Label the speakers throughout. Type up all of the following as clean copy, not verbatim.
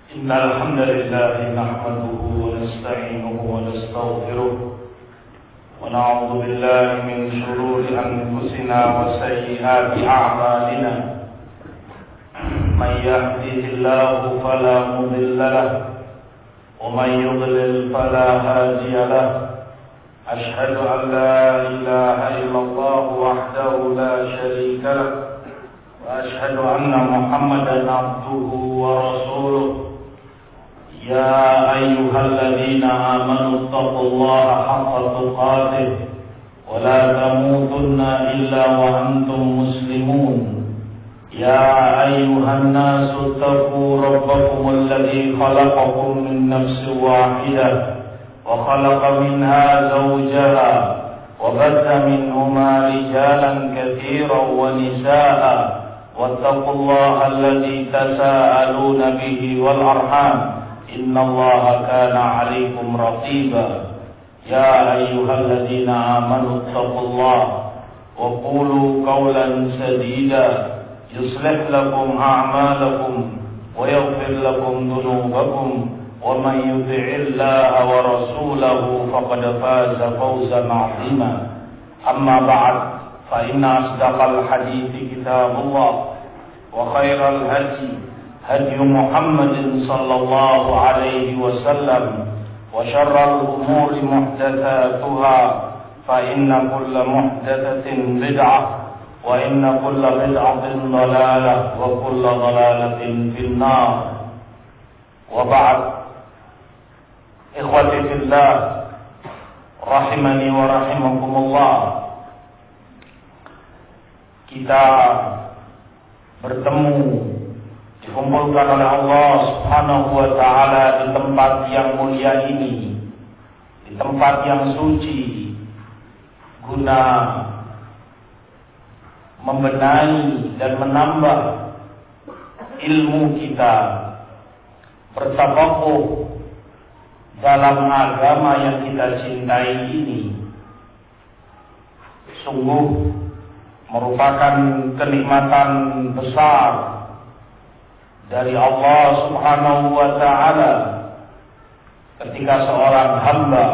Speaker 1: إن الحمد لله نحمده ونستعينه ونستغفره ونعوذ بالله من شرور أنفسنا وسيئات أعمالنا من يهده الله فلا مضل له ومن يضلل فلا هادي له أشهد أن لا إله إلا الله وحده لا شريك له وأشهد أن محمدا عبده ورسوله يا أيها الذين آمنوا اتقوا الله حق تقاته ولا تموتن إلا وأنتم مسلمون يا أيها الناس اتقوا ربكم الذي خلقكم من نفس واحدة وخلق منها زوجها وبث منهما رجالا كثيرا ونساء واتقوا الله الذي تساءلون به والأرحام إن الله كان عليكم رقيبا يا أيها الذين آمنوا اتقوا الله وقولوا قولا سديدا يصلح لكم أعمالكم ويغفر لكم ذنوبكم ومن يطع الله ورسوله فقد فاز فوزا عظيما أما بعد فإن أصدق الحديث كتاب الله وخير الهدي هدي محمد صلى الله عليه وسلم وشر الأمور محدثاتها فإن كل محدثة بدعة وإن كل بدعة ضلالة وكل ضلالة في النار وبعد إخوتي في الله rahimani wa rahimakumullah. Kita bertemu dikumpulkan oleh Allah Subhanahu wa taala di tempat yang mulia ini, di tempat yang suci, guna membenahi dan menambah ilmu kita, bertafakuh dalam agama yang kita cintai ini. Sungguh merupakan kenikmatan besar dari Allah Subhanahu wa taala ketika seorang hamba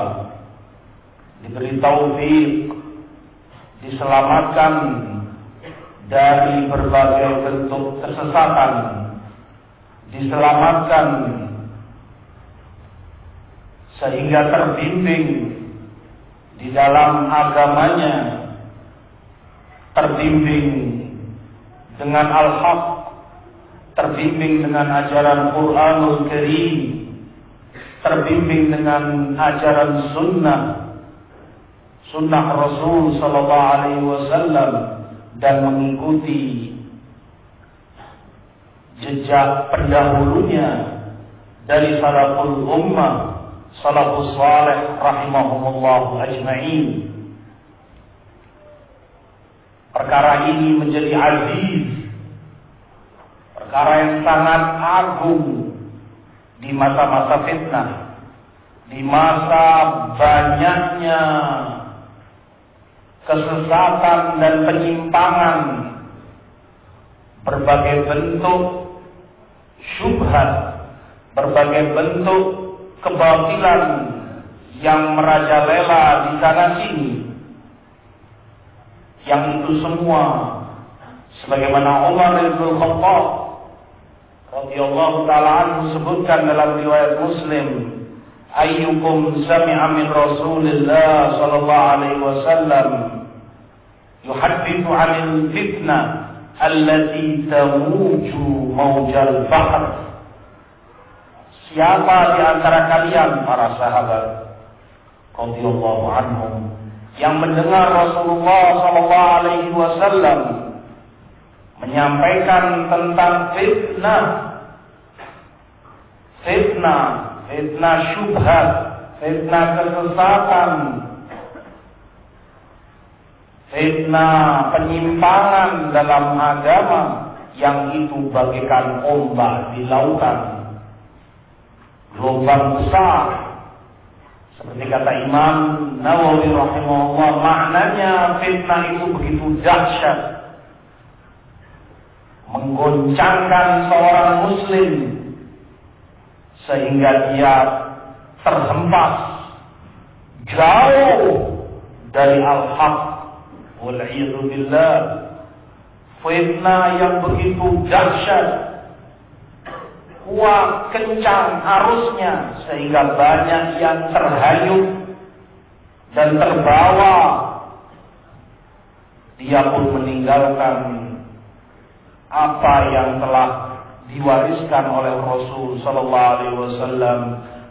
Speaker 1: diberi taufik, diselamatkan dari berbagai bentuk kesesatan, diselamatkan sehingga terbimbing di dalam agamanya, terbimbing dengan al-haq, terbimbing dengan ajaran Quranul Karim, terbimbing dengan ajaran sunnah Rasul sallallahu alaihi wasallam, dan mengikuti jejak pendahulunya dari salaful ummah, salafus salih rahimahumullah ajma'in. Perkara ini menjadi aziz, perkara yang sangat agung di masa-masa fitnah, di masa banyaknya kesesatan dan penyimpangan, berbagai bentuk syubhat, berbagai bentuk kebatilan yang merajalela di sana sini, yang itu semua sebagaimana Umar bin Khattab radhiyallahu taala anhu sebutkan dalam riwayat Muslim, ayyukum sami'a min Rasulillah sallallahu alaihi wasallam yuhaddithu 'anil fitnah allati tamuju mawjal bahr. Siapa di antara kalian para sahabat radhiyallahu anhum yang mendengar Rasulullah sallallahu alaihi wasallam menyampaikan tentang fitnah syubhat, fitnah kesesatan, fitnah penyimpangan dalam agama, yang itu bagaikan ombak di lautan, gelombang besar. Seperti kata Imam Nawawi rahimahullah, maknanya fitnah itu begitu dahsyat, menggoncangkan seorang muslim, sehingga dia terhempas jauh dari al-haq. Wal'iyadu billah. Fitnah yang begitu dahsyat, kuat, kencang arusnya, sehingga banyak yang terhanyut dan terbawa. Dia pun meninggalkan apa yang telah diwariskan oleh Rasul sallallahu alaihi wasallam,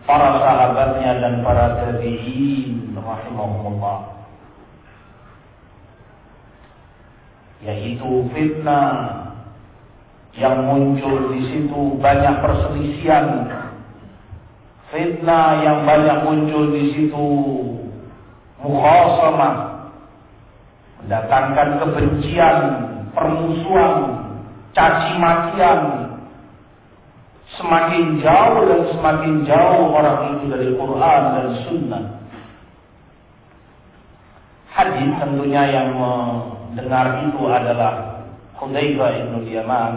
Speaker 1: para sahabatnya dan para tabi'in rahimahumullah. Yaitu fitnah yang muncul di situ banyak perselisihan, fitnah yang banyak muncul di situ mukhasamah, mendatangkan kebencian, permusuhan, caci makian. Semakin jauh dan semakin jauh orang itu dari Quran dan Sunnah. Hadis tentunya yang mendengar itu adalah Hudzaifah bin Yaman.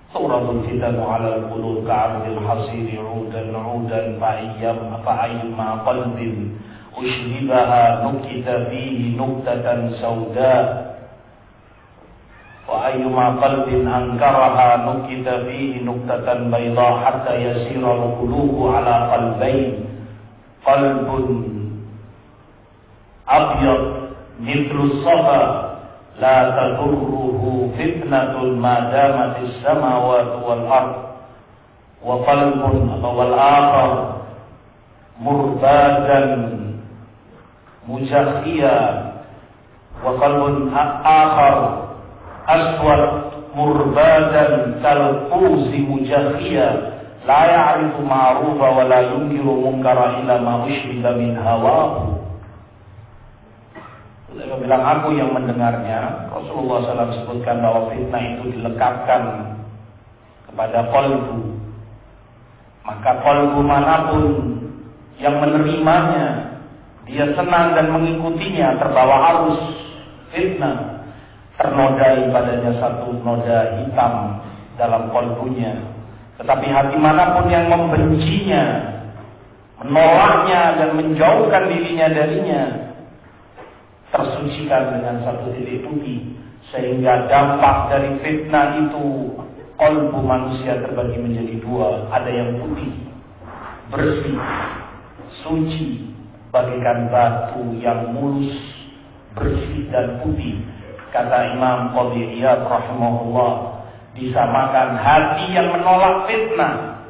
Speaker 1: Suratul fitan 'ala al-qulub ka'ardil hasiri 'udan fa'ayyuma qalbin ushribaha nukita fihi nuktatan sauda wa ayyuma qalbin ankaraha nukita fihi nuktatan bayda hatta yasira al-qulubu 'ala qalbayn qalbun abyad mithlu safa la tadurruhu fitnatun ma damatis samawati wal ard wa qalbun wal akhar murbadan mujakhia wa qalbun akhar aswad murbadan kalquzi mujakhia la ya'rifu ma'rufa wa la yunkiru munkara illa ma ushriba min hawahu. Saya bilang, aku yang mendengarnya. Rasulullah SAW sebutkan bahwa fitnah itu dilekatkan kepada qalbu. Maka qalbu manapun yang menerimanya, dia senang dan mengikutinya, terbawa arus fitnah, ternodai padanya satu noda hitam dalam qalbunya. Tetapi hati manapun yang membencinya, menolaknya dan menjauhkan dirinya darinya, tersucikan dengan satu titik putih. Sehingga dampak dari fitnah itu, qalbu manusia terbagi menjadi dua. Ada yang putih, bersih, suci, bagaikan batu yang mulus, bersih dan putih. Kata Imam Qadhi Iyad rahimahullah, disamakan hati yang menolak fitnah,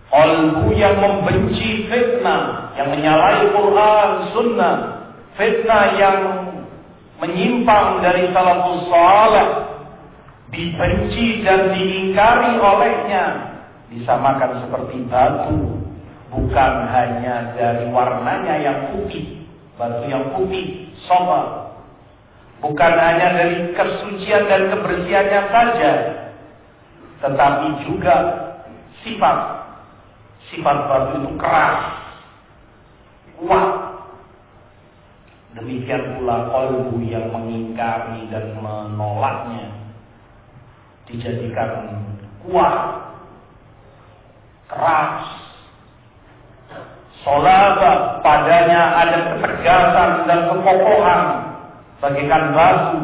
Speaker 1: qalbu yang membenci fitnah, yang menyalahi Quran, Sunnah, fitnah yang menyimpang dari salafus saleh, dibenci dan diingkari olehnya, disamakan seperti batu, bukan hanya dari warnanya yang putih, batu yang putih, safa, bukan hanya dari kesucian dan kebersihannya saja, tetapi juga sifat batu itu keras, kuat. Demikian pula qalbu yang mengingkari dan menolaknya dijadikan kuat, keras, solaba, padanya ada ketegasan dan kekokohan bagaikan batu,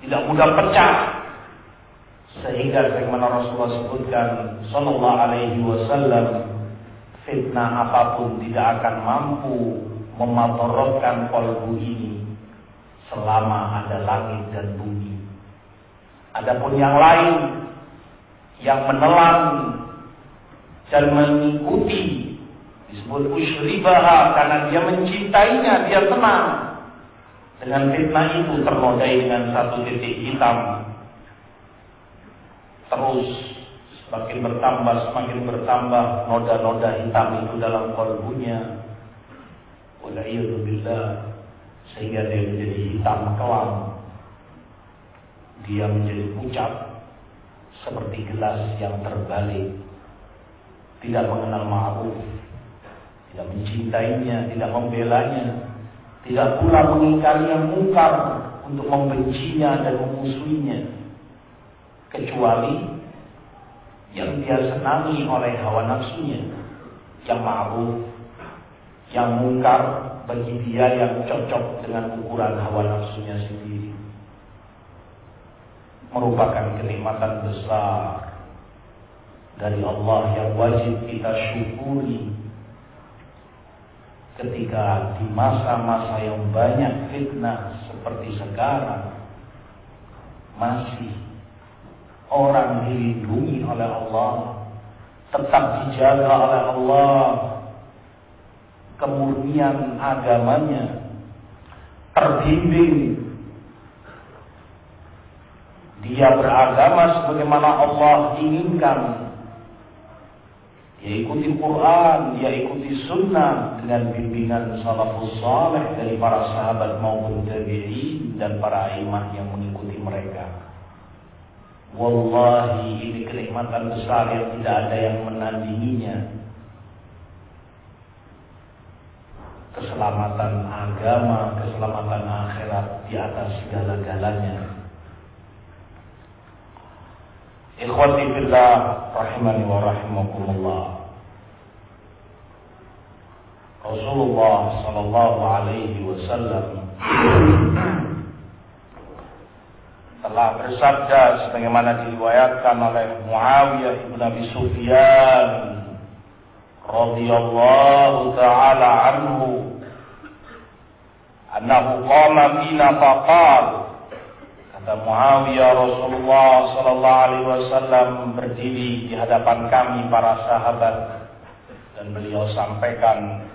Speaker 1: tidak mudah pecah. Sehingga sebagaimana Rasulullah sebutkan sallallahu alaihi wasallam, fitnah apapun tidak akan mampu memadaratkan qalbu ini selama ada langit dan bumi. Adapun yang lain yang menelan dan mengikuti disebut ushribaha, karena dia mencintainya, dia senang dengan fitnah itu, ternodai dengan satu titik hitam. Terus semakin bertambah noda-noda hitam itu dalam qalbunya. Wal'iyadu billah, sehingga dia menjadi hitam kelam, dia menjadi pucat seperti gelas yang terbalik, tidak mengenal ma'ruf, tidak mencintainya, tidak membelanya, tidak pula mengingkari yang mungkar untuk membencinya dan memusuhinya, kecuali yang dia senangi oleh hawa nafsunya, yang ma'ruf, yang mungkar bagi dia yang cocok dengan ukuran hawa nafsunya sendiri, merupakan kenikmatan besar dari Allah yang wajib kita syukuri ketika di masa-masa yang banyak fitnah seperti sekarang masih orang dilindungi oleh Allah, tetap dijaga oleh Allah kemurnian agamanya, terbimbing dia beragama sebagaimana Allah inginkan. Dia ikuti Quran, dia ikuti sunnah dengan bimbingan salafus saleh dari para sahabat maupun tabi'in dan para imam yang mengikuti mereka. Wallahi, ini kenikmatan besar yang tidak ada yang menandinginya. Keselamatan agama, keselamatan akhirat di atas segala-galanya. Ikhwati fillah rahimani wa rahimakumullah. Rasulullah sallallahu alaihi wasallam telah bersabda sebagaimana diriwayatkan oleh Muawiyah ibn Abi Sufyan radhiyallahu taala anhu, annahu qama fina faqala, kata Muawiyah, Rasulullah sallallahu alaihi wasallam berdiri di hadapan kami para sahabat dan beliau sampaikan,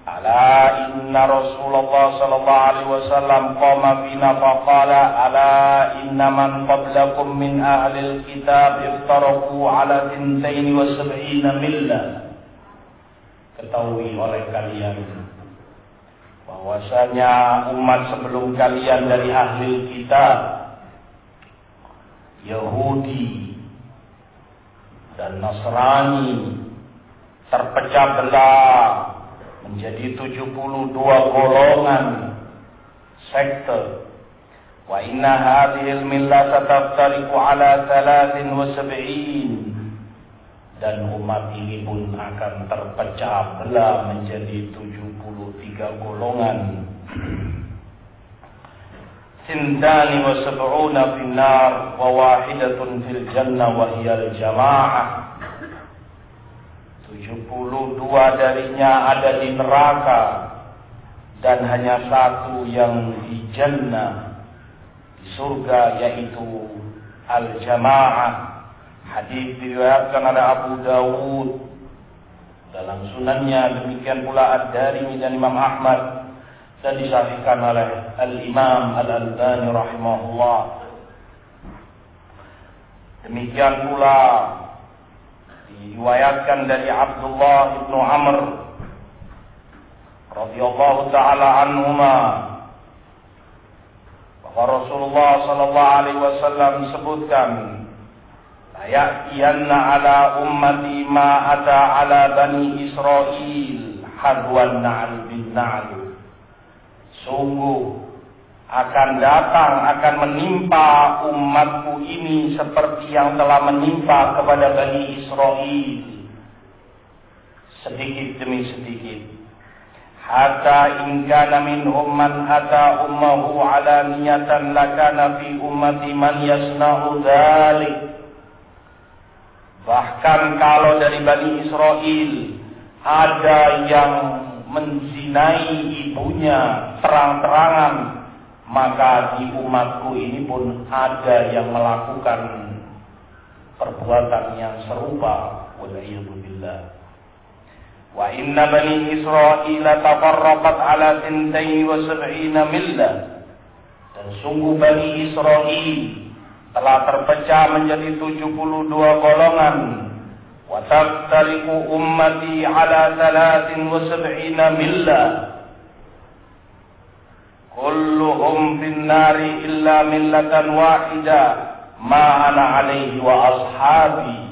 Speaker 1: ala inna Rasulullah sallallahu alaihi wasallam qama bina faqala ala inna man qablakum min ahlil kitab iftaraku ala 72 millah. Ketahui oleh kalian bahwasanya umat sebelum kalian dari ahli kitab, Yahudi dan Nasrani, terpecah belah menjadi 72 golongan sekte. Wa inna hadhil millata taftariqu ala 73, dan umat ini pun akan terpecah belah menjadi 73 golongan. Sintani wa sab'una finnar wa wahidatun fil jannah wa hiyal jamaah. 72 darinya ada di neraka dan hanya satu yang di jannah, di surga, yaitu al-jamaah. Hadis diriwayatkan oleh Abu Dawud dalam sunannya, demikian pula Ad-Darimi dan Imam Ahmad, dan disahihkan oleh Al-Imam Al-Albani rahimahullah. Demikian pula diriwayatkan dari Abdullah ibn Amr radhiyallahu taala anhuma bahwa Rasulullah sallallahu alaihi wasallam sebutkan, ya'tiyanna ala ummati ma ata ala bani Israil hadwan na'al bin na'al. Sungguh akan datang, akan menimpa umatku ini seperti yang telah menimpa kepada Bani Israil, sedikit demi sedikit. Hatta in kana minhum man ata ummahu ala niyatan lakana fi ummati man yasna'u dzalik. Bahkan kalau dari Bani Israel ada yang menzinai ibunya terang-terangan, maka di umatku ini pun ada yang melakukan perbuatan yang serupa. Waliyadzubillah. Wa inna Bani Israel tafarraqat ala 72 millah. Dan sungguh Bani Israel telah terpecah menjadi 72 golongan. Wa taftariqu ummati ala 73 millah. Kulluhum finnari illa millatan wahida ma ana alaihi wa ashabi.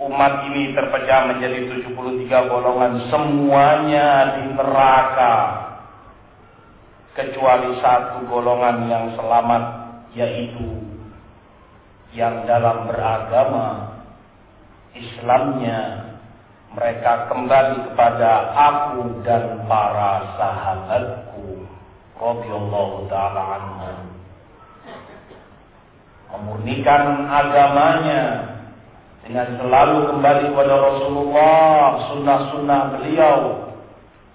Speaker 1: Umat ini terpecah menjadi 73 golongan, semuanya di neraka kecuali satu golongan yang selamat, yaitu yang dalam beragama Islamnya mereka kembali kepada aku dan para sahabatku radhiyallahu taala anhum, memurnikan agamanya dengan selalu kembali kepada Rasulullah, sunnah-sunnah beliau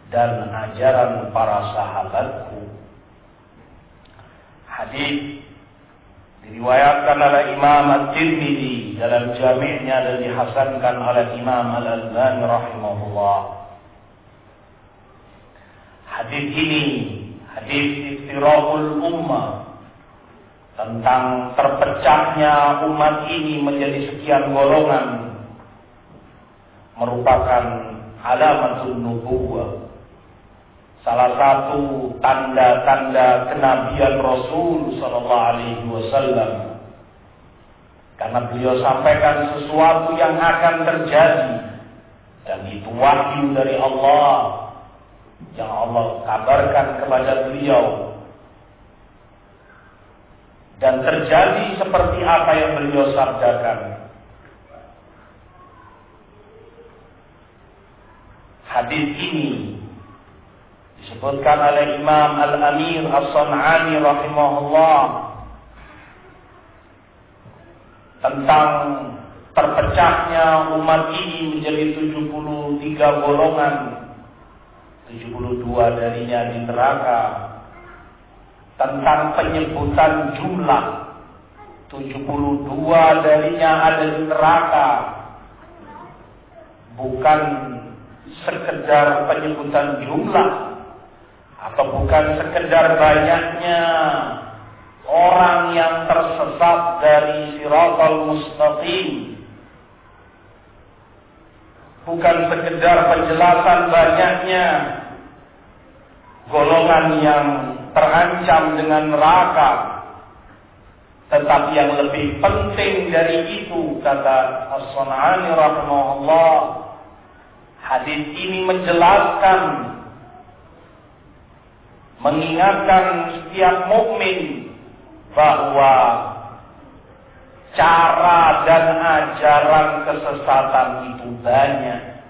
Speaker 1: dan ajaran para sahabatku. Hadis diriwayatkan oleh Imam At-Tirmidzi dalam Jami'-nya dan dihasankan oleh Imam Al-Albani rahimahullah. Hadis ini hadis iftiraqul ummah, tentang terpecahnya umat ini menjadi sekian golongan, merupakan alamatun nubuwah, salah satu tanda-tanda kenabian Rasul sallallahu alaihi wasallam, karena beliau sampaikan sesuatu yang akan terjadi dan itu wahyu dari Allah yang Allah kabarkan kepada beliau. Dan terjadi seperti apa yang beliau sabdakan. Hadis ini disebutkan oleh Imam Al-Amir As-San'ani rahimahullah tentang terpecahnya umat ini menjadi 73 golongan, 72 darinya di neraka. Tentang penyebutan jumlah, 72 darinya ada di neraka. Bukan sekedar penyebutan jumlah, atau bukan sekedar banyaknya orang yang tersesat dari Shiratal Mustaqim, bukan sekedar penjelasan banyaknya golongan yang terancam dengan neraka, tetapi yang lebih penting dari itu, kata As-San'ani rahimahullah, hadis ini menjelaskan, mengingatkan setiap mukmin bahwa cara dan ajaran kesesatan itu banyak.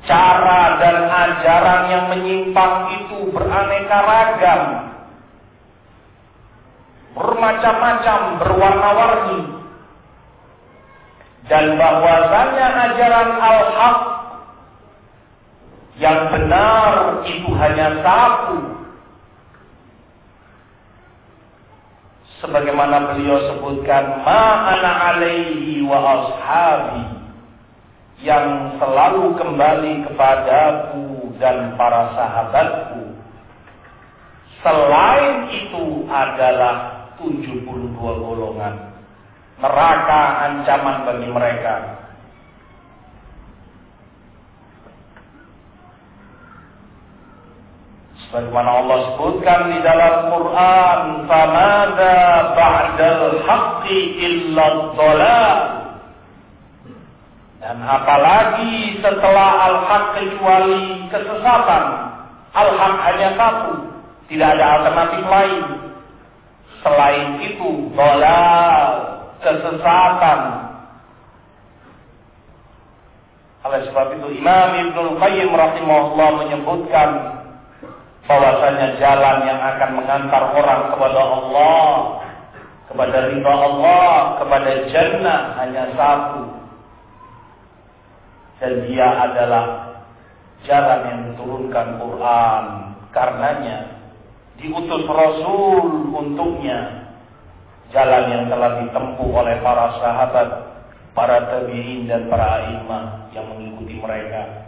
Speaker 1: Cara dan ajaran yang menyimpang itu beraneka ragam, bermacam-macam, berwarna-warni, dan bahwasanya ajaran al-haq yang benar itu hanya satu, sebagaimana beliau sebutkan, ma ana alaihi wa ashabi, yang selalu kembali kepadaku dan para sahabatku. Selain itu adalah 72 golongan, neraka ancaman bagi mereka. Sebagaimana Allah sebutkan di dalam Quran, "Famada ba'dal haqqi illa dhalal." Dan apalagi setelah al-haq kecuali kesesatan. Al-haq hanya satu, tidak ada alternatif lain. Selain itu, dhalal, kesesatan. Oleh sebab itu Imam Ibnul Qayyim rahimahullah menyebutkan bahwasanya jalan yang akan mengantar orang kepada Allah, kepada ridha Allah, kepada jannah hanya satu. Dan dia adalah jalan yang diturunkan Quran. Karenanya diutus Rasul untuknya, jalan yang telah ditempuh oleh para sahabat, para tabi'in dan para a'imah yang mengikuti mereka.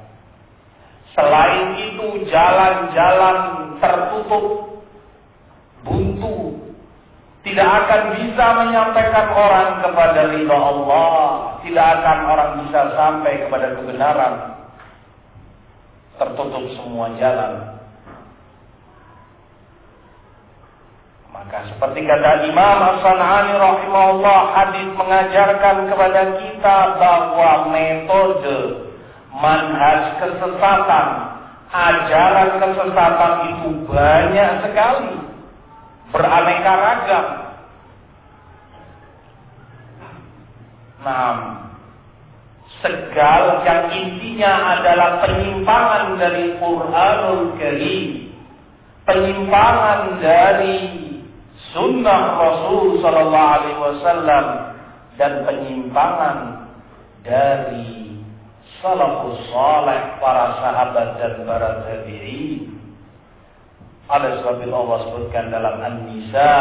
Speaker 1: Selain itu jalan-jalan tertutup, buntu, tidak akan bisa menyampaikan orang kepada ridha Allah, tidak akan orang bisa sampai kepada kebenaran. Tertutup semua jalan. Maka seperti kata Imam As-San'ani rahimahullah, hadis mengajarkan kepada kita bahwa metode, manhaj kesesatan, ajaran kesesatan itu banyak sekali, beraneka ragam. segala yang intinya adalah penyimpangan dari Qur'anul Karim, penyimpangan dari sunnah Rasul sallallahu alaihi wasallam, dan penyimpangan dari salafus saleh, para sahabat dan para tabi'in. Oleh sebab itu Allah sebutkan dalam An-Nisa,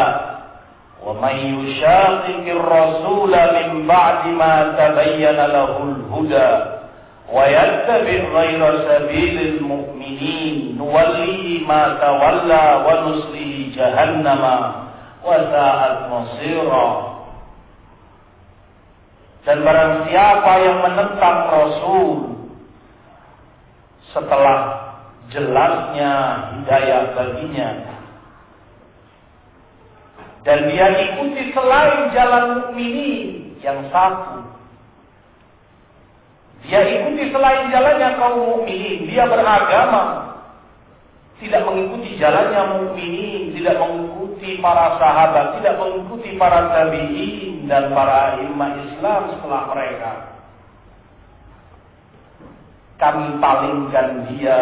Speaker 1: wa may yushaqiqir rasula min ba'di ma tabayyana lahul huda wa yattabi' ghayra sabilil mu'minin nuwallihi ma tawalla wa nuslihi jahannama wa sa'at masira. Dan barang siapa yang menentang Rasul setelah jelasnya hidayah baginya, dan dia ikuti selain jalan mukminin yang satu, dia ikuti selain jalannya kaum mukminin, dia beragama tidak mengikuti jalannya mukminin, tidak mengikuti para sahabat, tidak mengikuti para tabi'in dan para imam Islam setelah mereka, kami palingkan dia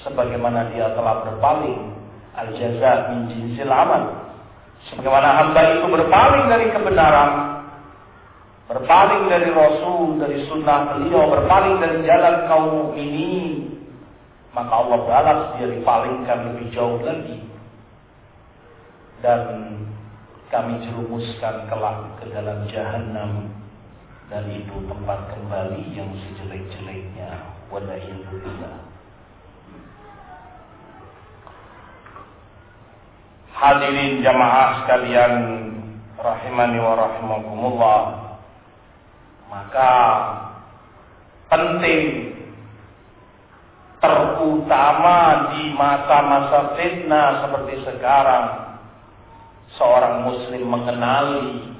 Speaker 1: sebagaimana dia telah berpaling. Al-jaza min jinsil amal. Sebagaimana hamba itu berpaling dari kebenaran, berpaling dari Rasul, dari sunnah beliau, berpaling dari jalan kaum mukminin, maka Allah balas dia dipalingkan lebih jauh lagi, dan kami jerumuskan kelak ke dalam jahanam, dan itu tempat kembali yang sejelek-jeleknya. Wala'iyadzubillah. Hadirin jamaah sekalian rahimani wa rahimakumullah, maka penting, terutama di masa-masa fitnah seperti sekarang, seorang muslim mengenali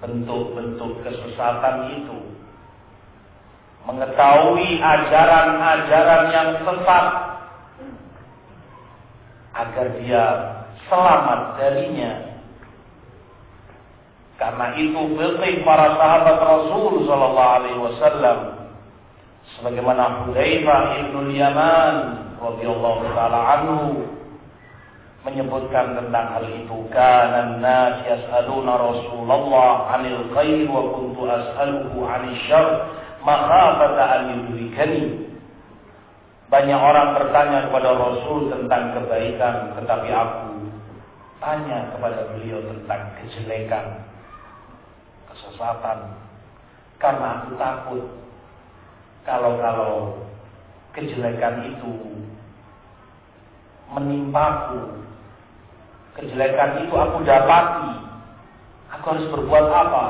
Speaker 1: bentuk-bentuk kesesatan itu, mengetahui ajaran-ajaran yang sesat, agar dia selamat darinya. Karena itu fikih para sahabat Rasul sallallahu alaihi wasallam, sebagaimana Hudzaifah bin Yaman radhiyallahu taala anhu menyebutkan tentang hal itu, kana an-nas yas'aluna Rasulullah 'anil khair wa kuntu as'aluhu 'anil syarr makhafata an yudrikani. Banyak orang bertanya kepada Rasul tentang kebaikan, tetapi aku tanya kepada beliau tentang kejelekan, kesesatan, karena aku takut kalau kejelekan itu menimpaku, kejelekan itu aku dapati, aku harus berbuat apa?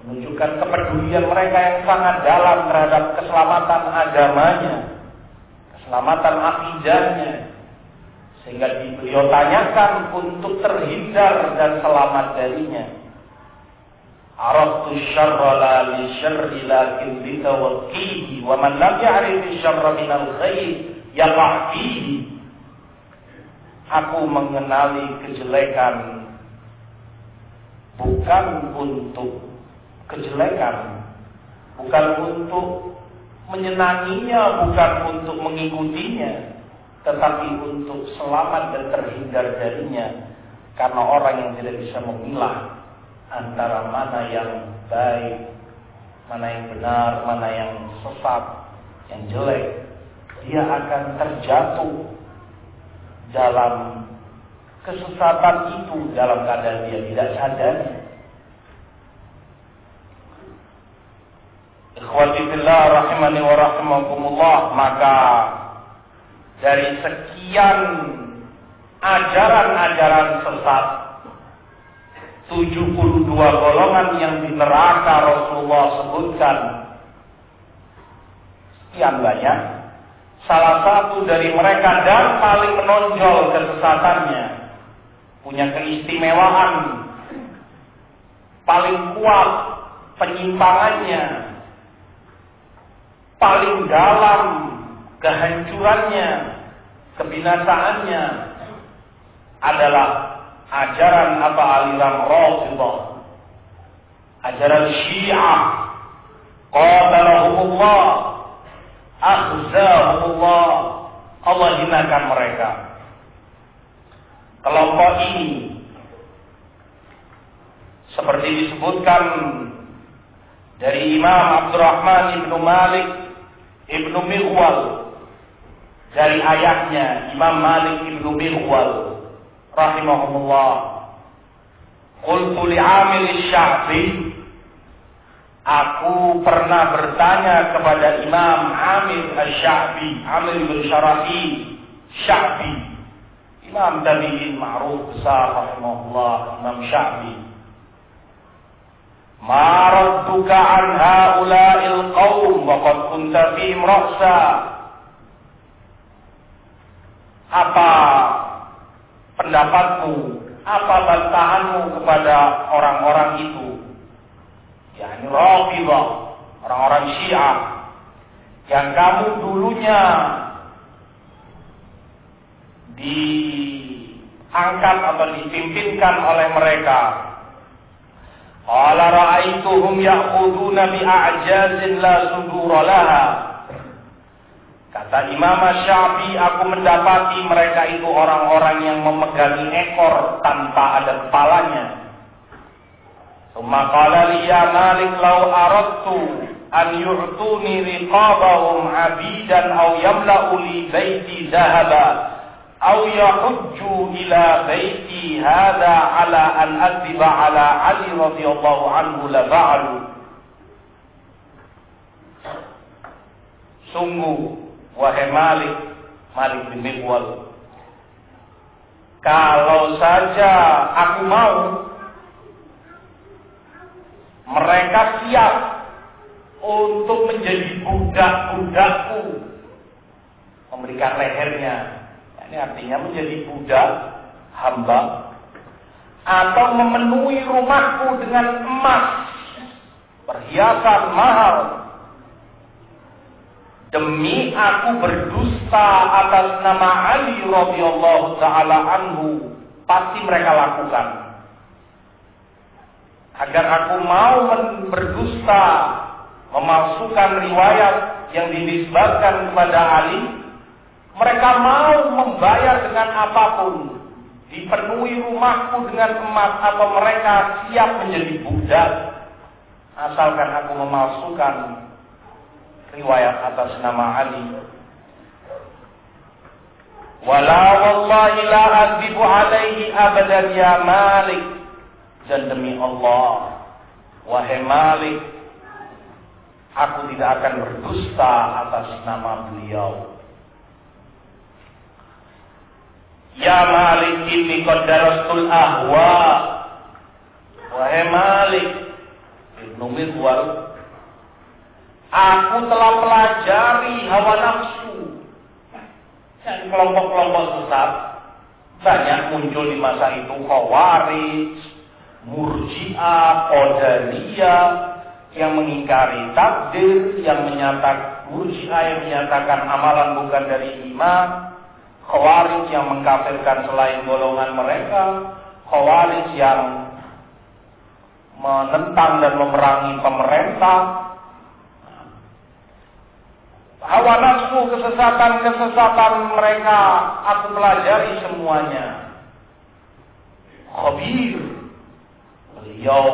Speaker 1: Menunjukkan kepedulian mereka yang sangat dalam terhadap keselamatan agamanya, keselamatan akidahnya, sehingga beliau tanyakan untuk terhindar dan selamat darinya. Araftu syarra la li syarri lakin bi tawaqqihi wa man lam ya'rif syarra min al-khair yaqa' fihi. Aku mengenali kejelekan bukan untuk kejelekan, bukan untuk menyenanginya, bukan untuk mengikutinya, tetapi untuk selamat dan terhindar darinya. Karena orang yang tidak bisa memilah antara mana yang baik, mana yang benar, mana yang sesat, yang jelek, dia akan terjatuh dalam kesesatan itu dalam keadaan dia tidak sadar. Ikhwati fillah rahimani wa rahimakumullah, maka dari sekian ajaran-ajaran sesat, 72 golongan yang di neraka Rasulullah sebutkan sekian banyak. Salah satu dari mereka dan paling menonjol kesesatannya, punya keistimewaan, paling kuat penyimpangannya, paling dalam kehancurannya, kebinasaannya, adalah ajaran atau aliran Rafidhah. ajaran Syiah, qatalahumullah, akhzahumullah, Allah hinakan mereka. Kelompok ini seperti disebutkan dari Imam Abdurrahman ibnu Malik ibnu Mighwal, dari ayahnya Imam Malik ibnu Mighwal rahimahumullah, qultu li'amil Sya'bi, aku pernah bertanya kepada Imam Amir Asy-Sya'bi, Amir bin Syarahi Sya'bi, Imam tabi'in ma'ruf besar rahimahullah, Imam Sya'bi, ma radduka an haula'il qaum wa qad kunta fihim ra'sa, apa pendapatmu, apa bantahanmu kepada orang-orang itu, yakni Rafidhah, orang-orang Syiah yang kamu dulunya diangkat atau dipimpinkan oleh mereka. Qala ra'aituhum ya'khuduna bi'a'jazin la sudura laha. Kata Imam Asy-Sya'bi, aku mendapati mereka itu orang-orang yang memegangi ekor tanpa ada kepalanya. Tsumma qala li ya Malik law aradtu an yu'tuni riqabahum 'abidan aw yamla'u li baiti dhahaba aw yahujju ila baiti hadha ala an adhiba ala Ali radhiyallahu anhu la fa'alu. Sungguh wahai Malik bin Mighwal, kalau saja aku mau, mereka siap untuk menjadi budak-budakku, memberikan lehernya. Ini artinya menjadi budak, hamba, atau memenuhi rumahku dengan emas, perhiasan mahal, demi aku berdusta atas nama Ali radhiyallahu taala anhu, pasti mereka lakukan. Agar aku mau berdusta, memalsukan riwayat yang dinisbatkan kepada Ali, mereka mau membayar dengan apapun, dipenuhi rumahku dengan emas, atau mereka siap menjadi budak, asalkan aku memalsukan riwayat atas nama Ali. Wala wallahi la azibu alaihi abadan ya Malik, dan demi Allah wahai Malik, aku tidak akan berdusta atas nama beliau. Ya Malik inni qad darastul ahwa, wahai Malik ibnu Mighwal, aku telah pelajari hawa nafsu. Dan kelompok-kelompok sesat banyak muncul di masa itu, Khawarij, Murji'ah, Qadariyah, yang mengingkari takdir, yang menyatakan Murji'ah yang menyatakan amalan bukan dari iman, Khawarij yang mengkafirkan selain golongan mereka, Khawarij yang menentang dan memerangi pemerintah. Hawa nafsu, kesesatan-kesesatan mereka aku pelajari semuanya. Khabir, beliau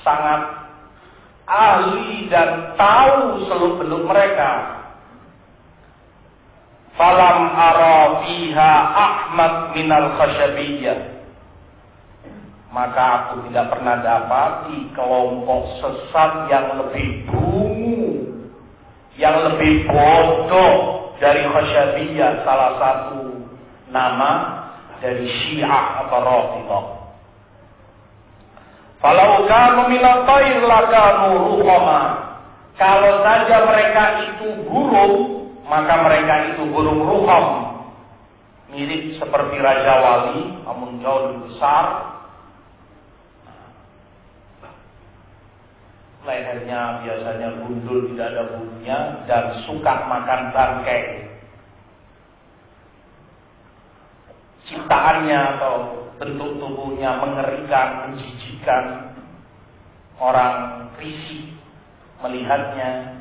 Speaker 1: sangat ahli dan tahu seluk-beluk mereka. Falam ara fiha Ahmad minal Khasyabiyyah, maka aku tidak pernah dapati kelompok sesat yang lebih dungu, yang lebih bodoh dari Khasyabiyyah, salah satu nama dari Syiah atau Rafidhah. Falau kanu minal tayr lakanu ruqama, kalau saja mereka itu burung, maka mereka itu burung ruham, mirip seperti Raja Wali, namun jauh lebih besar. Lehernya biasanya gundul, tidak ada bulunya, dan suka makan bangkai. Ciptaannya atau bentuk tubuhnya mengerikan, menjijikan. orang risih melihatnya.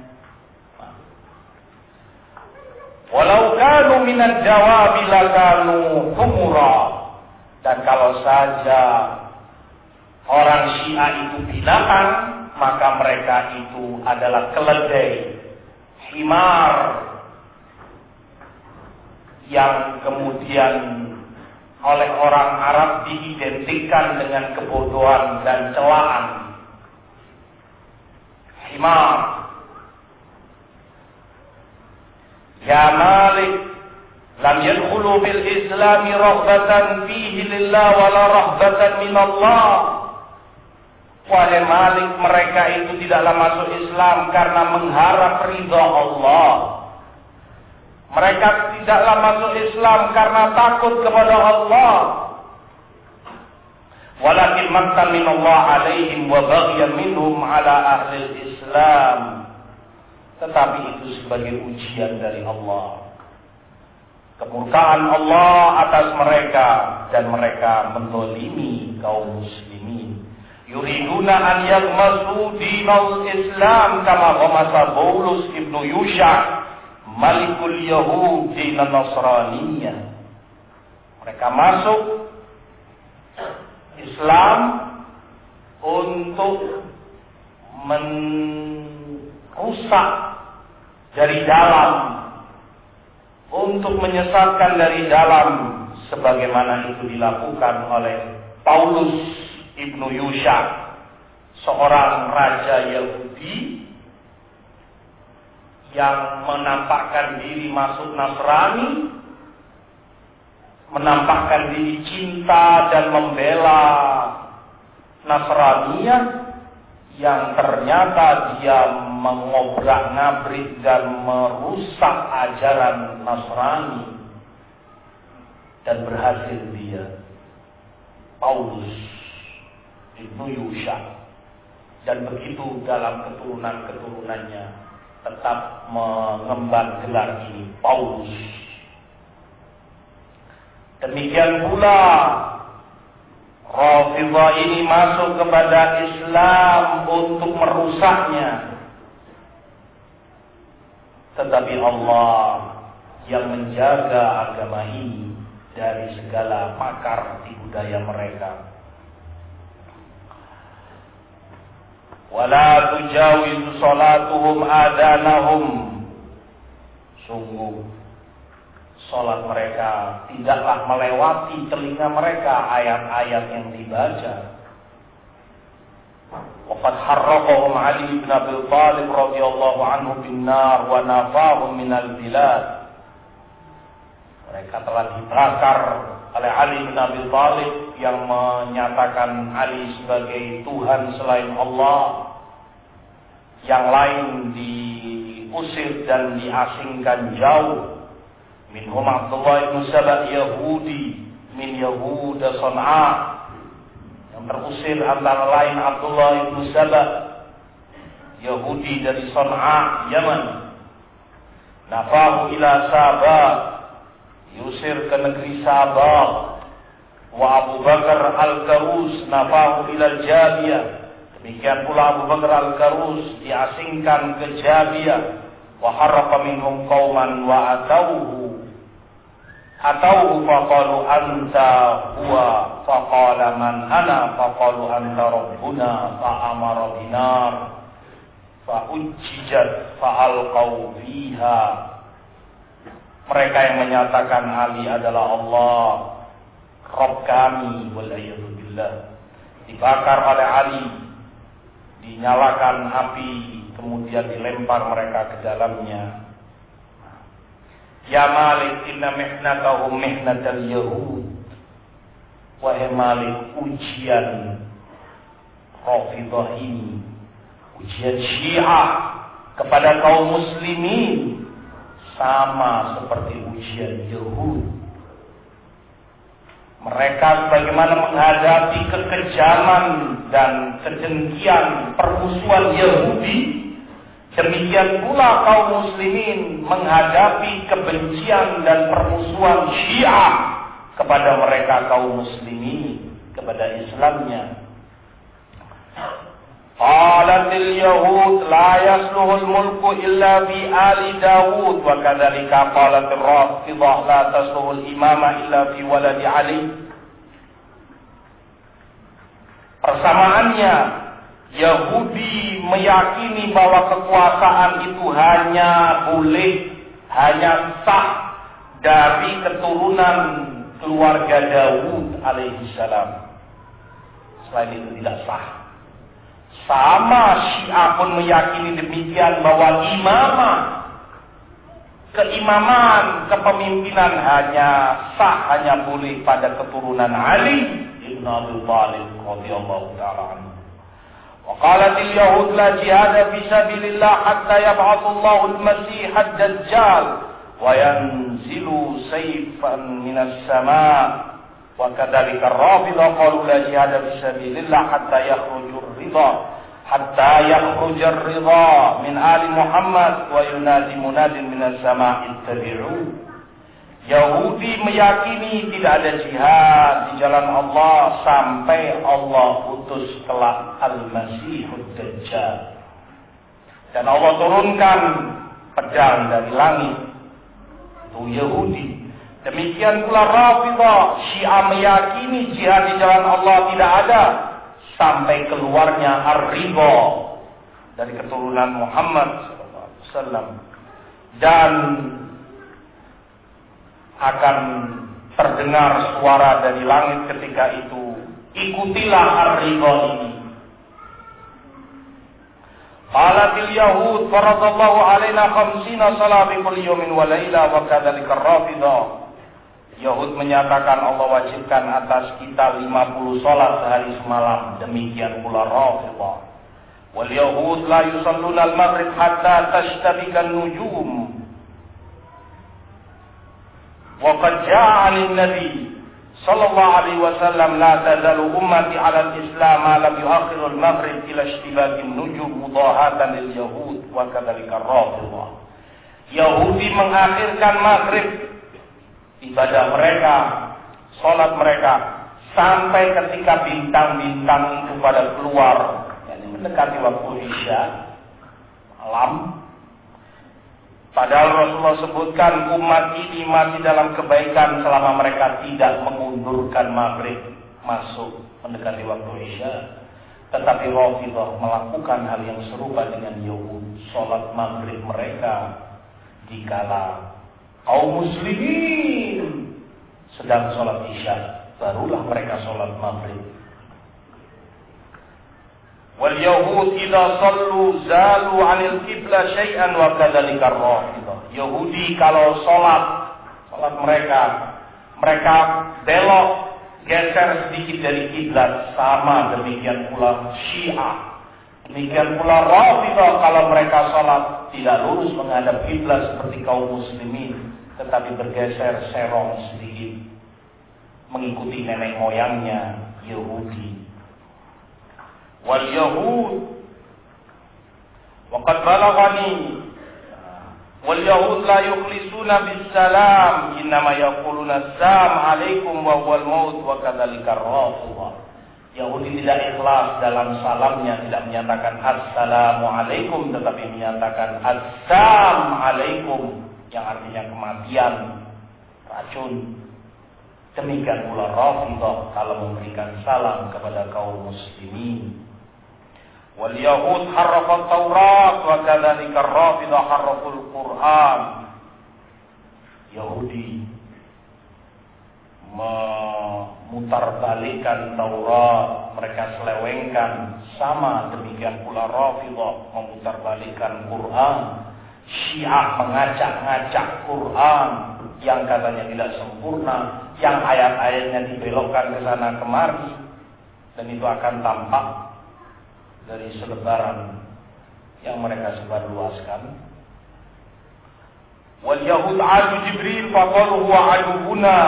Speaker 1: Walau kanu minal jawabi lakanu humura. Dan kalau saja orang Syiah itu binatang, maka mereka itu adalah keledai, himar, yang kemudian oleh orang Arab diidentikan dengan kebodohan dan celaan. Himar. Ya Malik, lam yadkhulu bil Islam raghbatan fihi lillah wala raghbatan min Allah. Wahai Malik, mereka itu tidaklah masuk Islam karena mengharap ridha Allah. Mereka tidaklah masuk Islam karena takut kepada Allah. Walakin maktan min Allah alaihim wa baghyan minhum ala ahli Islam. Tetapi itu sebagai ujian dari Allah. Kemurkaan Allah atas mereka dan mereka menzalimi kaum muslimin. Yuriduna an yaghmasu dinal Islam kama ghamasa Paulus ibnu Yusha malikul Yahud dinan Nasraniyah. Mereka masuk Islam untuk merusak dari dalam, untuk menyesatkan dari dalam, sebagaimana itu dilakukan oleh Paulus ibnu Yusha, seorang raja Yahudi yang menampakkan diri masuk Nasrani, menampakkan diri cinta dan membela Nasraniyah, yang ternyata dia mengobrak-ngabrik dan merusak ajaran Nasrani, dan berhasil dia, Paulus ibnu Yusha, dan begitu dalam keturunan-keturunannya tetap mengemban gelar ini, Paulus. Demikian pula Rafidhah ini masuk kepada Islam untuk merusaknya. Tetapi Allah yang menjaga agama ini dari segala makar di budaya mereka. Wala tujawizu salatuhum adanahum. Sungguh salat mereka tidaklah melewati telinga mereka ayat-ayat yang dibaca. Waqad harraqahum Ali bin Abi Thalib radhiyallahu anhu bin nar wa nafahum minal bilad. Mereka telah dibakar oleh Ali bin Abi Thalib yang menyatakan Ali sebagai Tuhan selain Allah. Yang lain diusir dan diasingkan jauh. Minhum Abdullah ibn Saba Yahudi min Yahuda Son'a. Yang terusir antara lain Abdullah ibn Saba Yahudi dari Son'a, Yaman. Nafahu ila Sabah, diusir ke negeri Sabah. Wa Abu Bakar al-Karus nafahu ila Jabiyah. Demikian pula Abu Bakar al-Karus diasingkan ke Jabiyah. Wa harraqa minhum qauman wa atauhu faqalu anta huwa faqala man ana faqalu anta rabbuna fa'amara binar fa'ujjijat fa'alqaw fiha. Mereka yang menyatakan Ali adalah Allah, Rabb kami, walayadu billah, dibakar oleh Ali, dinyalakan api, kemudian dilempar mereka ke dalamnya. Ya Malik, inna mihnatahum mihnatal Yahud. Wahai Malik, ujian Rafidhah ini, ujian Syiah kepada kaum muslimin, sama seperti ujian Yahud. Mereka sebagaimana menghadapi kekejaman dan kedengkian permusuhan Yahudi, demikian pula kaum muslimin menghadapi kebencian dan permusuhan Syiah kepada mereka kaum muslimin, kepada Islamnya. qalatil yahud la yasluhul mulku illa bi ali Dawud wa kadzalika qalatir Rafidah la tasluhul imama illa fi waladi Ali. Persamaannya, Yahudi meyakini bahwa kekuasaan itu hanya sah dari keturunan keluarga Daud alaihissalam. Selain itu tidak sah. Sama Syiah pun meyakini demikian bahwa keimaman, kepemimpinan hanya boleh pada keturunan Ali ibn Abi Thalib radhiyallahu ta'ala anhu. Wa qalatil yahud la jihada fi sabilillah hatta yab'athullahu al-masih ad-dajjal wa yanzilu sayfan minas sama'. Wa kadzalika ar-Rafidah qalu la jihada fi sabilillah hatta yakhruja ar-ridha min ali Muhammad wa yunadi munadin minas sama' ittabi'u. Yahudi meyakini tidak ada jihad di jalan Allah sampai Allah utus kelak Al-Masihud Dajjal. Dan Allah turunkan pedang dari langit. Itu Yahudi. Demikian pula Rafidah, Syiah meyakini jihad di jalan Allah tidak ada sampai keluarnya Ar-Ridha dari keturunan Muhammad SAW. Dan akan terdengar suara dari langit ketika itu, ikutilah Ar-Ridha ini. Qalatil yahud faradallahu alaina 50 salat fi kulli yawmin wa laila wa kadzalika ar-Rafidah. Yahud menyatakan Allah wajibkan atas kita 50 salat sehari semalam, demikian pula Rafidah. Wal yahud la yusalluna al-maghrib hatta tashtabika an-nujum. وقد جاء عن النبي صلى الله عليه وسلم لا تزال أمتي على الإسلام ما لم يؤخر المغرب إلى اشتباك النجوم مضاهاة لليهود وكذلك الرافضة. Yahudi mengakhirkan maghrib, ibadah mereka, sholat mereka, sampai ketika bintang-bintang itu pada keluar, yakni mendekati waktu Isya malam. Padahal Rasulullah sebutkan umat ini masih dalam kebaikan selama mereka tidak mengundurkan maghrib masuk mendekati waktu Isya. Tetapi Rafidah melakukan hal yang serupa dengan Yahud. Sholat maghrib mereka dikala kaum muslimin sedang sholat Isya, barulah mereka sholat maghrib. Wal yahud idza sallu zalu 'anil qiblah syai'an wa kadzalika ar-Rafidah. Yahudi kalau salat mereka belok geser sedikit dari kiblat, sama demikian pula Syiah. Demikian pula Rafidah kalau mereka salat tidak lurus menghadap kiblat seperti kaum muslimin, tetapi bergeser serong sedikit mengikuti nenek moyangnya Yahudi. Wal yahud waqad balaghani wal yahud la yukhlisuna bis salam innama yaquluna assalam alaikum wa huwal maut wa kadzalika ar-Rafidah. Yahudi tidak ikhlas dalam salamnya, tidak menyatakan assalamu alaikum tetapi menyatakan assam alaikum yang artinya kematian, racun. Demikian pula Rafidah kalau memberikan salam kepada kaum muslimin. Wal yahud harrafat Taurat wa kadzalika ar-Rafidah harraful Quran. Yahudi memutarbalikkan Taurat, mereka selewengkan, sama demikian pula Rafidah memutarbalikkan Quran. Syiah mengacak-ngacak Quran yang katanya tidak sempurna, yang ayat-ayatnya dibelokkan ke sana kemari, dan itu akan tampak dari selebaran yang mereka sebarluaskan. Wal yahud adu Jibril faqalu huwa aduhuna.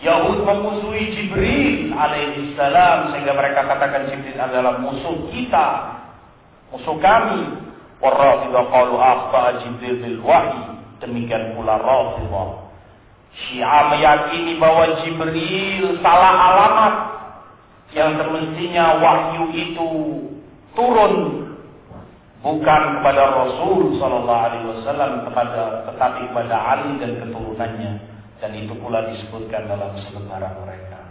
Speaker 1: Yahud memusuhi Jibril alaihi salam sehingga mereka katakan Jibril adalah musuh kita, musuh kami. War-Rafidah qalu akhta Jibril bil wahyi. Demikian pula Rafidah. Syiah meyakini bahwa Jibril salah alamat, yang semestinya wahyu itu turun bukan kepada Rasul sallallahu alaihi wasallam tetapi kepada Ali dan keturunannya, dan itu pula disebutkan dalam selembaran mereka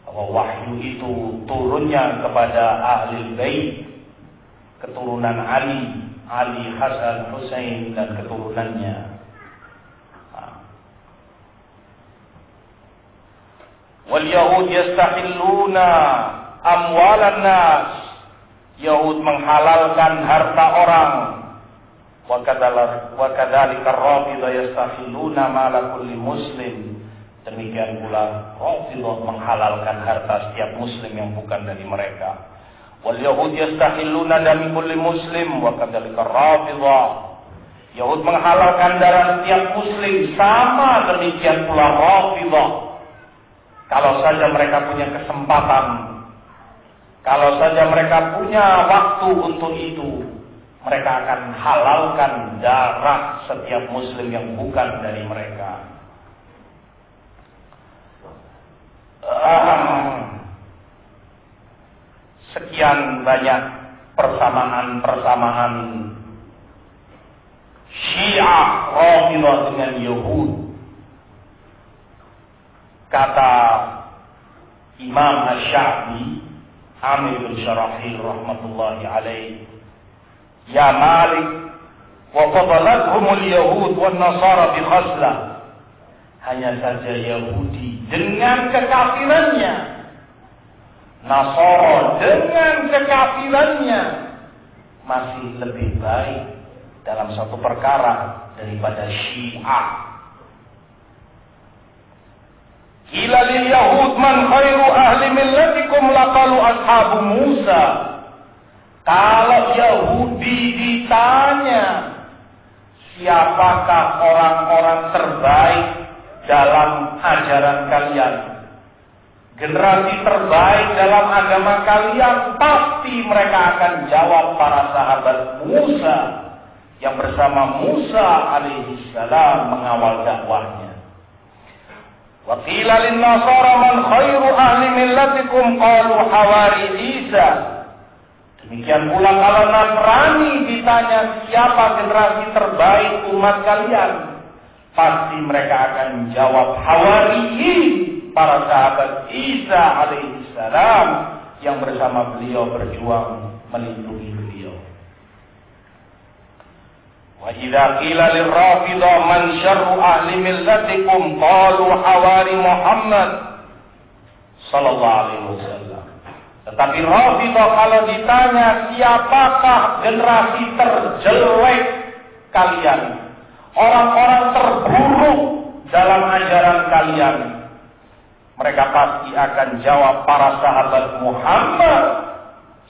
Speaker 1: bahwa wahyu itu turunnya kepada ahli bait, keturunan Ali, Hasan, Husain dan keturunannya. Wal Yahud yastahilluna amwalan nas, Yahud menghalalkan harta orang. Wa kadzalika Rafidhah yastahilluna mala kulli muslim, demikian pula Rafidhah menghalalkan harta setiap muslim yang bukan dari mereka. Wal Yahud yastahilluna dami kulli muslim wa kadzalika Rafidhah, Yahud menghalalkan darah setiap muslim, sama demikian pula Rafidhah. Kalau saja mereka punya kesempatan, kalau saja mereka punya waktu untuk itu, mereka akan halalkan darah setiap muslim yang bukan dari mereka. Sekian banyak persamaan Syiah Rafidhah dengan Yahud. Kata Imam Asy-Sya'bi Amir bin Syarahil rahmatullahi alaih, ya Malik, wa fadalathumul Yahud wan Nasara bi khaslah, hanya saja Yahudi dengan kekafirannya, Nasara dengan kekafirannya masih lebih baik dalam satu perkara daripada Syiah. Qila lil Yahud man khairu ahli millatikum laqalu ashabu Musa. Kalau Yahudi ditanya siapakah orang-orang terbaik dalam ajaran kalian, generasi terbaik dalam agama kalian, pasti mereka akan jawab para sahabat Musa yang bersama Musa alaihi salam mengawal dakwahnya. Wa qila lin Nasara man khairu ahli millatikum qalu hawari Isa. Demikian pula kalau Nasrani ditanya siapa generasi terbaik umat kalian, pasti mereka akan menjawab hawariyin, para sahabat Isa alaihi salam yang bersama beliau berjuang melindungi beliau. Wa idza qila lirrafidhah man syarru ahli millatikum qalu hawari Muhammad sallallahu alaihi wasallam. Tetapi Rafidhah kalau ditanya siapakah generasi terjelek kalian, orang-orang terburuk dalam ajaran kalian, mereka pasti akan jawab para sahabat Muhammad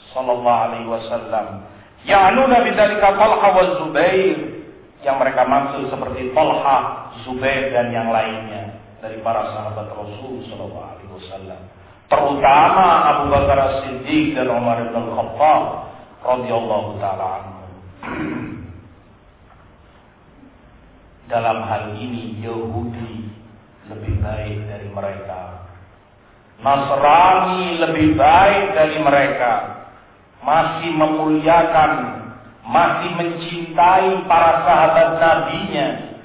Speaker 1: sallallahu alaihi wasallam. Ya'nuna bidzalika Talha wa Zubair, yang mereka maksud seperti Talha, Zubair dan yang lainnya dari para sahabat Rasul sallallahu alaihi wasallam, terutama Abu Bakar As-Siddiq dan Umar bin Khattab radhiyallahu taala anhu. Dalam hal ini Yahudi lebih baik dari mereka, Nasrani lebih baik dari mereka, masih memuliakan, masih mencintai para sahabat nabinya.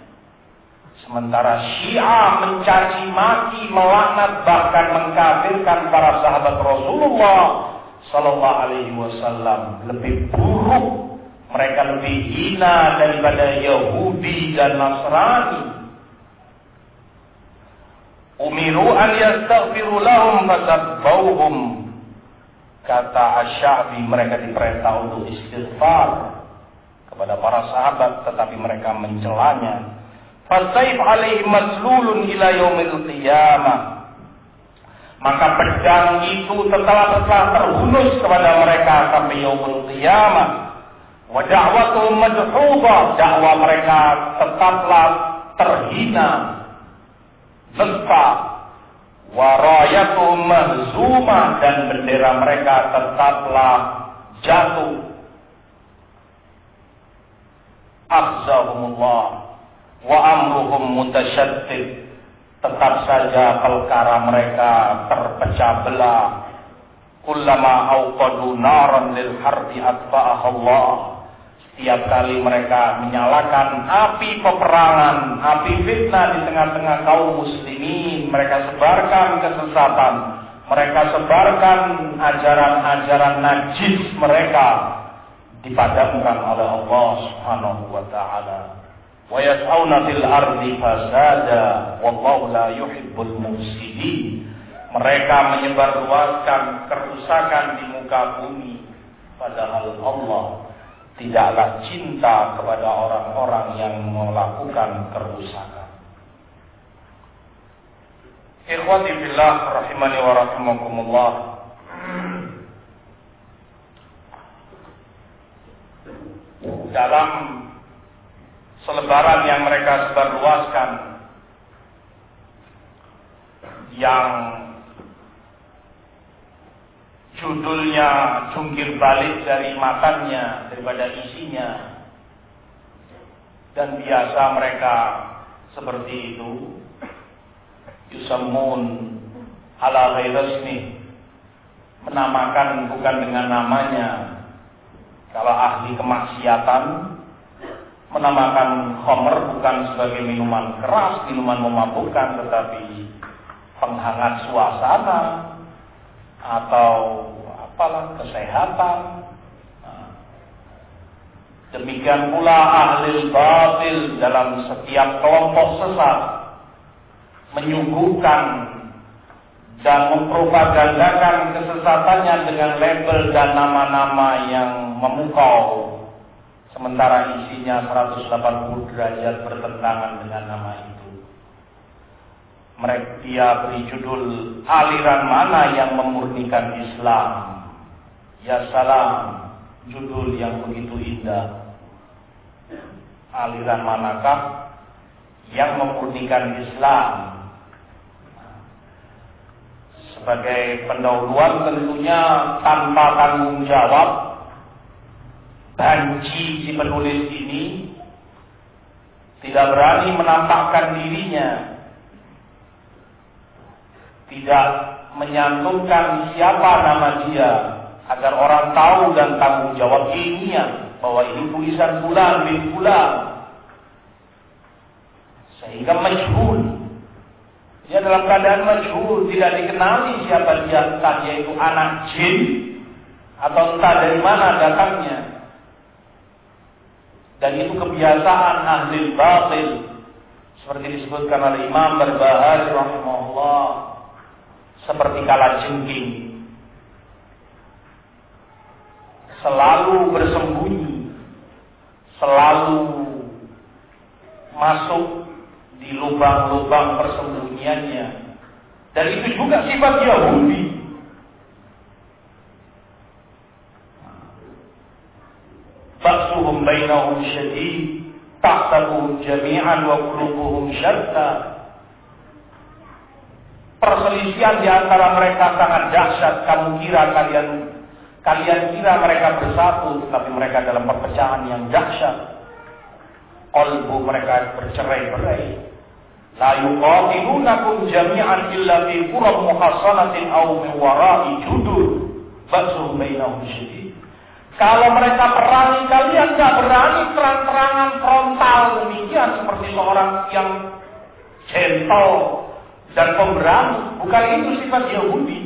Speaker 1: Sementara Syiah mencaci maki, melaknat, bahkan mengkafirkan para sahabat Rasulullah sallallahu alaihi wasallam. Lebih buruk, mereka lebih hina daripada Yahudi dan Nasrani. Umiru an yastaghfiru lahum fasabbauhum. Kata Asy-Sya'bi, mereka diperintah untuk istighfar kepada para sahabat, tetapi mereka mencelanya. Fasaif alaihim maslulun ila yaumil qiyamah. Maka pedang itu telah terhunus kepada mereka sampai yaumil qiyamah. Wa da'watuhum madhubah, dakwah mereka tetaplah terhina, nesta. Wa rayatuhum mahzumah, dan bendera mereka tetaplah jatuh. Akhzahumullah wa amruhum mutasyaddid, tetap saja perkara mereka terpecah belah, kullama auqadu naran lil harbi atfa'aha Allah. Setiap kali mereka menyalakan api peperangan, api fitnah di tengah-tengah kaum muslimin, mereka sebarkan kesesatan, mereka sebarkan ajaran-ajaran najis mereka, dipadamkan oleh Allah Subhanahu wa taala. Wa yas'auna fil ardi fasada wallahu la yuhibbul mufsidin. Mereka menyebarluaskan kerusakan di muka bumi, padahal Allah tidaklah cinta kepada orang-orang yang melakukan kerusakan. Ikhwati fillah rahimani wa rahimakumullah. Dalam selebaran yang mereka sebarluaskan, yang judulnya jungkir balik dari makannya daripada isinya, dan biasa mereka seperti itu, yusammun ala ghairi ismi, menamakan bukan dengan namanya. Kalau ahli kemaksiatan menamakan khamr bukan sebagai minuman keras, minuman memabukkan, tetapi penghangat suasana atau apalah, kesehatan. Demikian pula ahli batil dalam setiap kelompok sesat menyuguhkan dan mempropagandakan kesesatannya dengan label dan nama-nama yang memukau, sementara isinya 180 derajat bertentangan dengan nama itu. Dia beri judul aliran mana yang memurnikan Islam. Ya salam, judul yang begitu indah. Aliran manakah yang memurnikan Islam? Sebagai pendahuluan tentunya tanpa tanggung jawab, banci si penulis ini tidak berani menampakkan dirinya, tidak menyantumkan siapa nama dia, agar orang tahu dan tanggung jawab ilmiah bahwa ini tulisan fulan bin fulan, sehingga majhul. Dia dalam keadaan majhul, tidak dikenali siapa dia, entah dia itu anak jin atau entah dari mana datangnya. Dan itu kebiasaan ahli batil, seperti disebutkan oleh Imam Barbahari rahimahullah, seperti kalajengking, selalu bersembunyi, selalu masuk di lubang-lubang persembunyiannya. Dan itu juga sifat Yahudi. Ba'suhum bainahum syadid, tahsabuhum jami'an wa qulubuhum syatta. Perselisihan di antara mereka sangat dahsyat. Kalian kira mereka bersatu, tetapi mereka dalam perpecahan yang dahsyat. Qalbu mereka bercerai-berai. La yuqatilunakum jami'an illa fi quram muhassanatin aw min wara'i judur ba'suhum bainahum syadid. Kalau mereka perangi kalian, tidak berani terang-terangan frontal demikian seperti seorang yang gentle dan pemberani. Bukan itu sifat Yahudi.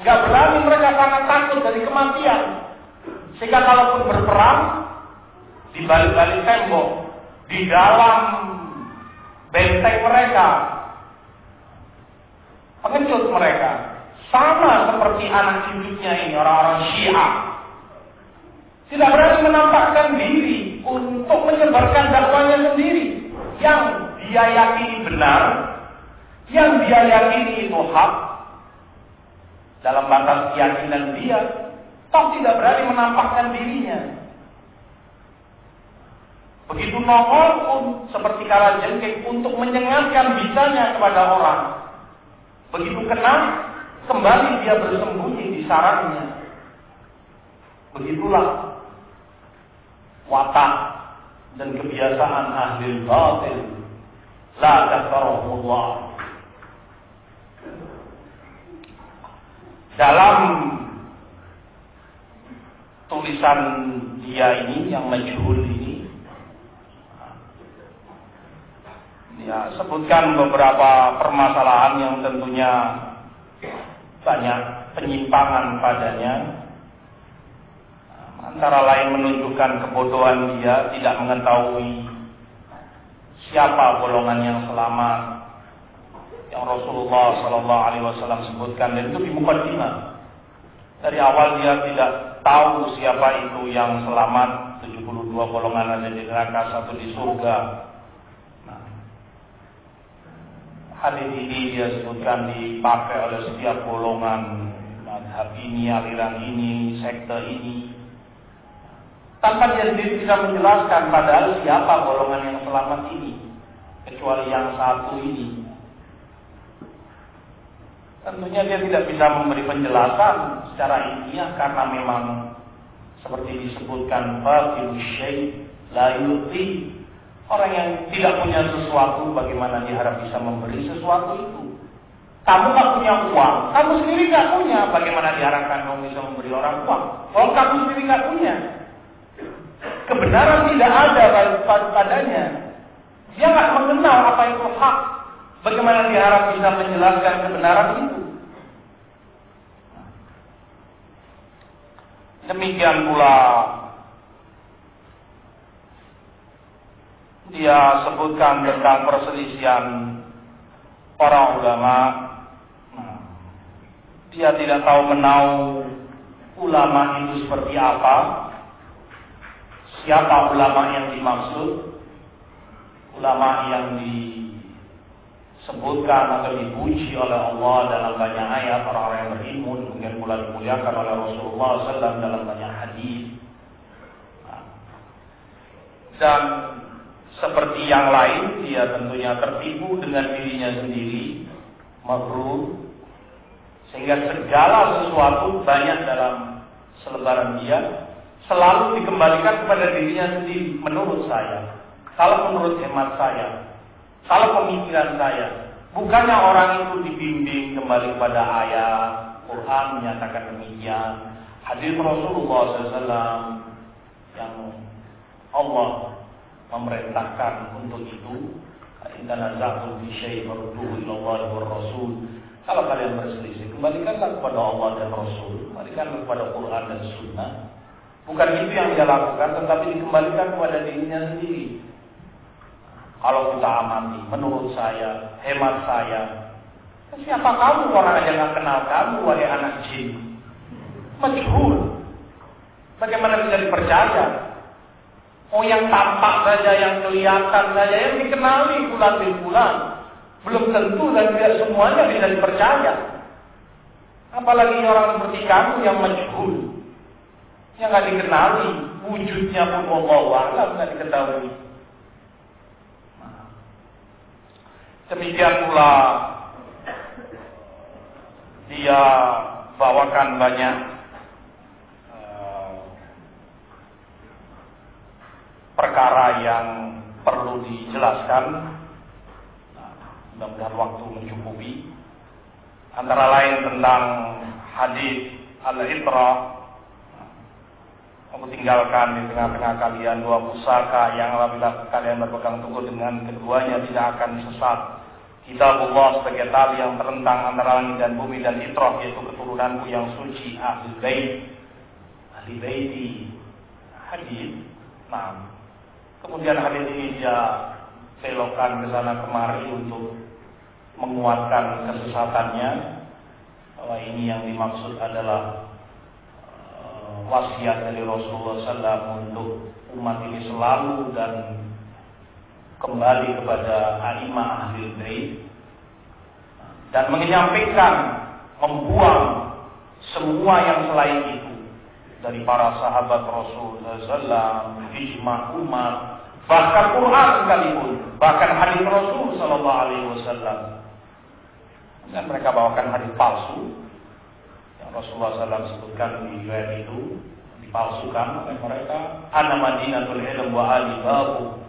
Speaker 1: Tidak berani, mereka sangat takut dari kematian, sehingga kalaupun berperang di balik-balik tembok, di dalam benteng mereka, pengecut mereka, sama seperti anak cucunya ini, orang-orang Syiah, tidak berani menampakkan diri untuk menyebarkan dakwahnya sendiri, yang dia yakini benar, yang dia yakini itu hak dalam batas keyakinan dia, toh tidak berani menampakkan dirinya. Begitu nongol pun seperti kalajengking untuk menyengatkan bisanya kepada orang. Begitu kena, kembali dia bersembunyi di sarangnya. Begitulah watak dan kebiasaan ahli batil. La kafarahullah. Dalam tulisan dia ini yang majhul ini, ya sebutkan beberapa permasalahan yang tentunya banyak penyimpangan padanya. Antara lain menunjukkan kebodohan dia, tidak mengetahui siapa golongan yang selamat yang Rasulullah Sallallahu Alaihi Wasallam sebutkan, dan itu di mukaddimah. Dari awal dia tidak tahu siapa itu yang selamat. 72 golongan ada di neraka, 1 di surga. Nah, hadis ini dia sebutkan dipakai oleh setiap golongan, mazhab ini, aliran ini, sekte ini, tanpa dia sendiri bisa menjelaskan padahal siapa golongan yang selamat ini, kecuali yang satu ini. Tentunya dia tidak bisa memberi penjelasan secara ilmiah karena memang seperti disebutkan batil syai' la yu'ti. Orang yang tidak punya sesuatu, bagaimana dia harap bisa memberi sesuatu itu? Kamu nggak punya uang, kamu sendiri nggak punya, bagaimana diharapkan kamu bisa memberi orang uang? Kalau kamu sendiri nggak punya, kebenaran tidak ada padanya. Dia nggak mengenal apa itu hak. Bagaimana diharap bisa menjelaskan kebenaran itu? Demikian pula dia sebutkan tentang perselisihan para ulama. Dia tidak tahu menau ulama itu seperti apa. Siapa ulama yang dimaksud? Ulama yang disebutkan atau dipuji oleh Allah dalam banyak ayat, orang-orang yang berilmu, kemudian pula dimuliakan oleh Rasulullah SAW dalam banyak hadis. Dan seperti yang lain, dia tentunya tertipu dengan dirinya sendiri, maghrur, sehingga segala sesuatu banyak dalam selebaran dia selalu dikembalikan kepada dirinya sendiri. Menurut saya, kalau menurut hemat saya, kalau pemikiran saya, bukannya orang itu dibimbing kembali kepada ayat Quran menyatakan demikian, hadis Rasulullah SAW yang Allah memerintahkan untuk itu. Inna nazatul fi syai' farudduhu ila Allah wa Rasul. Kalau kalian berselisih, kembalikanlah kepada Allah dan Rasul, kembalikanlah kepada Quran dan Sunnah. Bukan itu yang dia lakukan, tetapi dikembalikan kepada dirinya sendiri. Kalau kita amati, menurut saya, hemat saya, siapa kamu? Orang aja nggak kenal kamu, wahai anak jin. Majhul. Bagaimana bisa dipercaya? Oh, yang tampak saja, yang kelihatan saja, yang dikenali bulan bin bulan, belum tentu dan tidak semuanya bisa dipercaya. Apalagi orang seperti kamu yang majhul, yang nggak dikenali, wujudnya pun wallahu a'lam nggak diketahui. Demikian pula dia bawakan banyak perkara yang perlu dijelaskan. Mudah-mudahan waktu mencukupi. Antara lain tentang hadis al-Itra. Aku tinggalkan di tengah-tengah kalian 2 pusaka yang apabila kalian berpegang teguh dengan keduanya tidak akan sesat. Kitabullah sebagai tali yang terentang antara langit dan bumi, dan Itrah yaitu keturunanku yang suci, ahli bait, ahli baiti. Hadis. Nah, kemudian hadis ini dia belokkan ke sana kemari untuk menguatkan kesesatannya, bahwa ini yang dimaksud adalah wasiat dari Rasulullah SAW untuk umat ini selalu dan kembali kepada a'imah ahli bait, dan menyampaikan, membuang semua yang selain itu dari para sahabat Rasulullah SAW, ijma' umat, bahkan Quran sekalipun, bahkan hadis Rasul Sallallahu Alaihi Wasallam. Dan mereka bawakan hadis palsu yang Rasulullah SAW sebutkan di riwayat itu dipalsukan oleh mereka. Ana Madinatul Ilm wa Ali babu.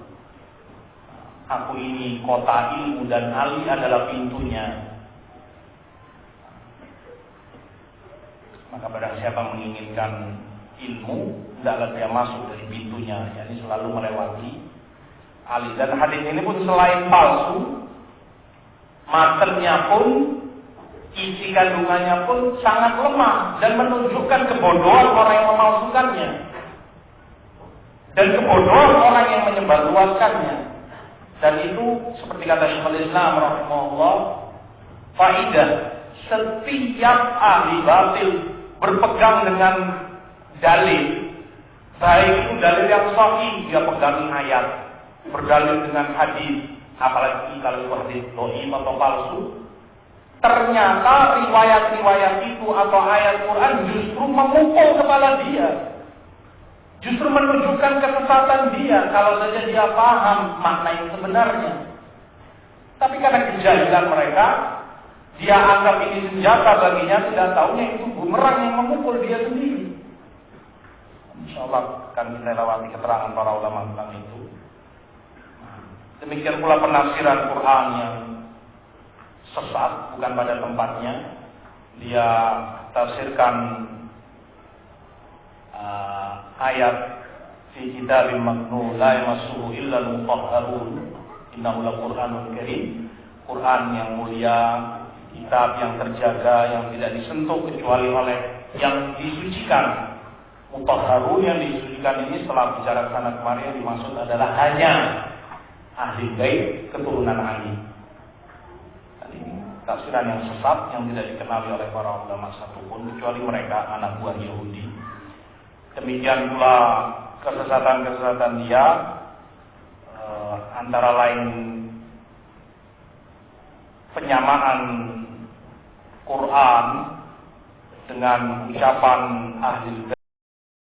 Speaker 1: Aku ini kota ilmu dan Ali adalah pintunya. Maka barang siapa menginginkan ilmu, hendaklah dia masuk dari pintunya, yakni selalu melewati Ali. Dan hadis ini pun selain palsu, matanya pun, isi kandungannya pun sangat lemah dan menunjukkan kebodohan orang yang memalsukannya dan kebodohan orang yang menyebarluaskannya. Dan itu seperti kata Syekhul Islam rahimahullah, faidah setiap ahli batil berpegang dengan dalil, baik itu dalil yang sahih, dia pegangi ayat, berdalil dengan hadis, apalagi kalau itu hadis dhaif atau palsu, ternyata riwayat-riwayat itu atau ayat Quran justru memukul kepala dia, justru menunjukkan kesesatan dia kalau saja dia paham makna yang sebenarnya. Tapi karena kejahilan mereka, dia anggap ini senjata baginya, tidak tahunya itu bumerang yang memukul dia sendiri. InsyaAllah akan kita lewati keterangan para ulama tentang itu. Demikian pula penafsiran Quran yang sesat, bukan pada tempatnya. Dia tafsirkan ayat fi kitabim maknun la yamassuhu illa al-mutahharun innahu laqur'anun karim. Quran yang mulia, kitab yang terjaga, yang tidak disentuh kecuali oleh yang disucikan. Mutahharun yang disucikan ini setelah bicara sana kemarin yang dimaksud adalah hanya ahli gaib keturunan Ali. Dan ini tafsiran yang sesat yang tidak dikenali oleh para ulama satupun kecuali mereka anak buah Yahudi. Demikian pula kesesatan-kesesatan dia, antara lain penyamaan Quran dengan ucapan ahli